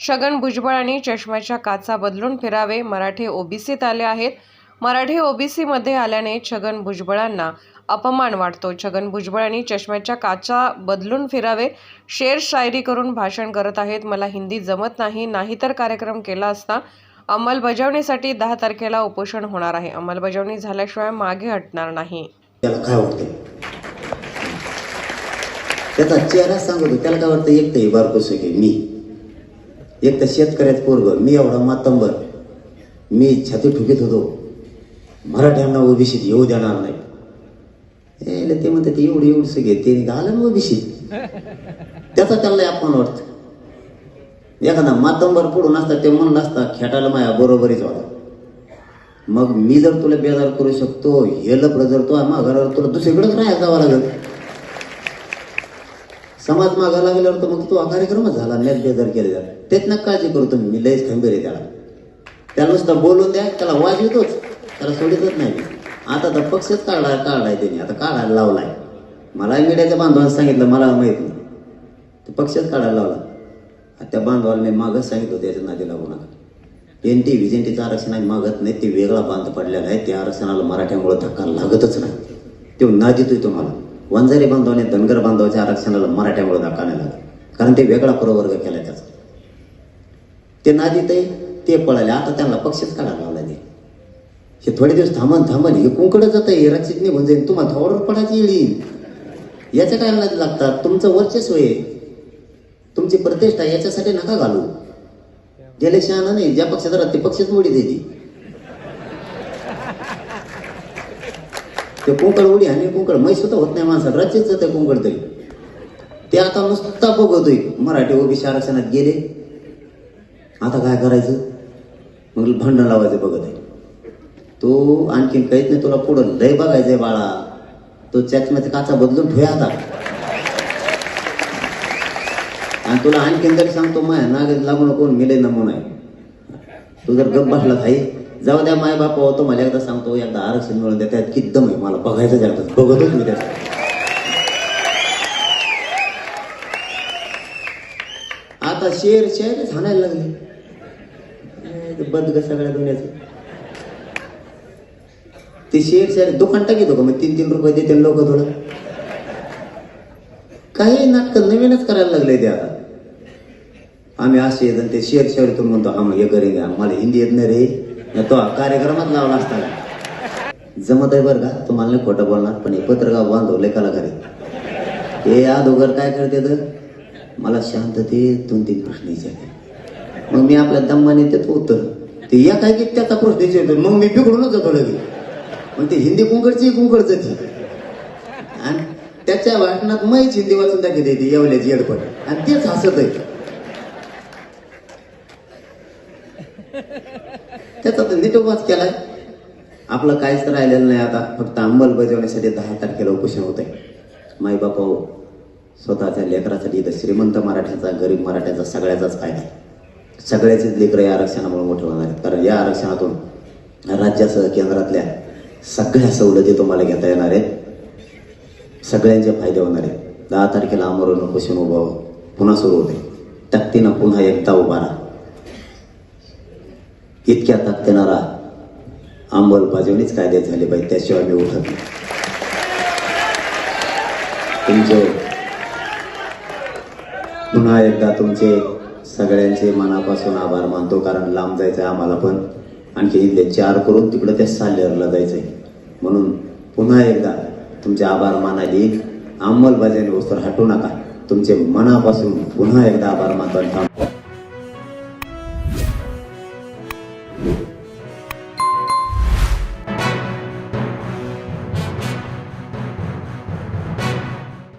छगन भुजबळांनी चष्म्याच्या काचा बदलून फिरावे. मराठे ओबीसीत आले आहेत. मराठे ओबीसीमध्ये आल्याने छगन भुजबळांना अपमान वाटतो. छगन भुजबळांनी चष्म्याच्या काचा बदलून फिरावे. शेर शायरी करून भाषण करत आहेत. मला हिंदी जमत नाही, नाहीतर कार्यक्रम केला असता. अंमलबजावणीसाठी 10 तारखेला उपोषण होणार आहे. अंमलबजावणी झाल्याशिवाय मागे हटणार नाही. त्याला काय वाटतं, त्याचा चेहरा सांगतो. त्याला काय वाटतं, एक तर बारकोस की मी, एक तर शेतकऱ्यात पोरग मी, एवढा मातंबर मी छाती ठुकीत होतो, मराठ्यांना ओबीसीत येऊ देणार नाही. ते म्हणतात एवढी एवढी घेते घालं ना ओबीसीत. त्याचा त्याला अपमान वाटतं. एखादा मातंबर पुढून असता ते म्हणलं असता खेटायला माया बरोबरीच होता. मग मी जर तुला बेजार करू शकतो, हे लपड जर तो माघारावर तुला दुसरीकडेच राहायला जावं लागेल. समाज मागा लागल्यावर तर मग तो हा कार्यक्रमच झाला. नेट बेजार केले जात. तेच ना काळजी करतो मी, लयच खंबीर आहे त्याला नुसतं बोलून द्या, त्याला वाज येतोच, त्याला सोडितच नाही. आता तर पक्षच काढलाय त्यांनी, आता काढायला लावलाय. मला मीडियाच्या बांधवांनी सांगितलं, मला माहित नाही, तर पक्षच काढायला लावला. त्या बांधवांनी मागच सांगितलं होतं याच्या नादी लागू नका. एनटी व्हिजेंटीचं आरक्षण आम्ही मागत नाही, ते वेगळा बांध पडलेला आहे. त्या आरक्षणाला मराठ्यामुळे धक्का लागतच नाही. तो नादीतोय तुम्हाला. वंजारी बांधवाने धनगर बांधवाच्या आरक्षणाला मराठ्यामुळे धक्का नाही लागला, कारण ते वेगळा प्रवर्ग केला त्याचा. ते नादीत आहे, ते पळाले. आता त्यांना पक्षच काढायला लावला. हे थोडे दिवस थांबन हे कुंकडं जात आहे, रक्षित निघून जाईल. तुम्हाला थोडं पडायची येईल. याच्या काय नादी लागतात. तुमचं वर्चस्व आहे, तुमची प्रतिष्ठा, याच्यासाठी नका घालू. गेले शहाणा नाही, ज्या पक्षात राहत ते पक्षच मोडी देते. ते कुंकड उडी आणि कुंकड मै सुद्धा होत नाही माणसाला. रचित जात आहे कुंकड तरी. ते आता नुसता बघतोय मराठी ओबीसी आरक्षणात गेले, आता काय करायचं, मग भांडण लावायचं बघत आहे. तो आणखीन काहीच नाही, तुला पुढं लय बघायचंय बाळा. तो चष्म्याचा काचा बदलून ठेवा आता. आणि तुला आणखीन तरी सांगतो, माया नागेत लागू नको, मिले नमुना आहे. तू जर गप बसला भाई, जाऊ द्या माय बाप होतो. मला एकदा सांगतो, एकदा आरक्षण मिळून द्या, त्यात किती दम आहे मला बघायचं. जास्त बघतोच मी त्याचा. आता शेरच हाणायला लागले बदग सगळ्या दुनियाचं. ते शेर दुकान टाकीतो का मग 3-3 रुपये देते लोक. थोडं काही नाटक नवीनच करायला लागले ते आता. आम्ही असे ते शेरतून म्हणतो, हा मग हे करेन. मला हिंदी येत नाही रे, तो कार्यक्रमात लावला असता. जमत आहे बरं का, तुम्हाला नाही खोटं बोलणार, पण हे पत्रगाव बांधवले कलाकार आहे. हे अगोदर काय करते तर मला शांततेत 2-3 प्रश्न विचारते. मग मी आपल्या दम्माने त्यात उत्तर, ते या काय की त्याचा प्रश्न विचारतो, मग मी बिघडूनच जातो लगे. मग ते हिंदी कुंकडचं आणि त्याच्या भाषणात मैच हिंदी वाचून दाखवते ती येवल्याची एडपट, आणि तेच हसत आहे. त्याचा तर नीटोपास केलाय. आपलं काहीच राहिलेलं नाही आता, फक्त अंमलबजावणीसाठी 10 तारखेला उपोषण होत आहे. माई बापा स्वतःच्या लेकरासाठी इथं श्रीमंत मराठ्याचा, गरीब मराठ्याचा सगळ्याचाच फायदा आहे. सगळ्याचेच लेकरं या आरक्षणामुळे मोठे होणार आहेत. कारण या आरक्षणातून राज्यासह केंद्रातल्या सगळ्या सवलती तुम्हाला घेता येणार आहेत. सगळ्यांचे फायदे होणार आहेत. 10 तारखेला आमरण उपोषण पुन्हा सुरू होते. ताकदीनं पुन्हा एकदा उभा राहा. इतक्या ताकदीनं राहा. अंमलबजावणीच कायद्यात झाली पाहिजे, त्याशिवाय मी उठत नाही. तुमचे पुन्हा एकदा तुमचे सगळ्यांचे मनापासून आभार मानतो. कारण लांब जायचं आहे आम्हाला, पण आणखी इथले 4 करून तिकडं त्या साल्हेरला जायचंय. म्हणून पुन्हा एकदा तुमचे आभार मानायला अंमलबजावणी वस्तू हटू नका. तुमचे मनापासून पुन्हा एकदा आभार मानतो.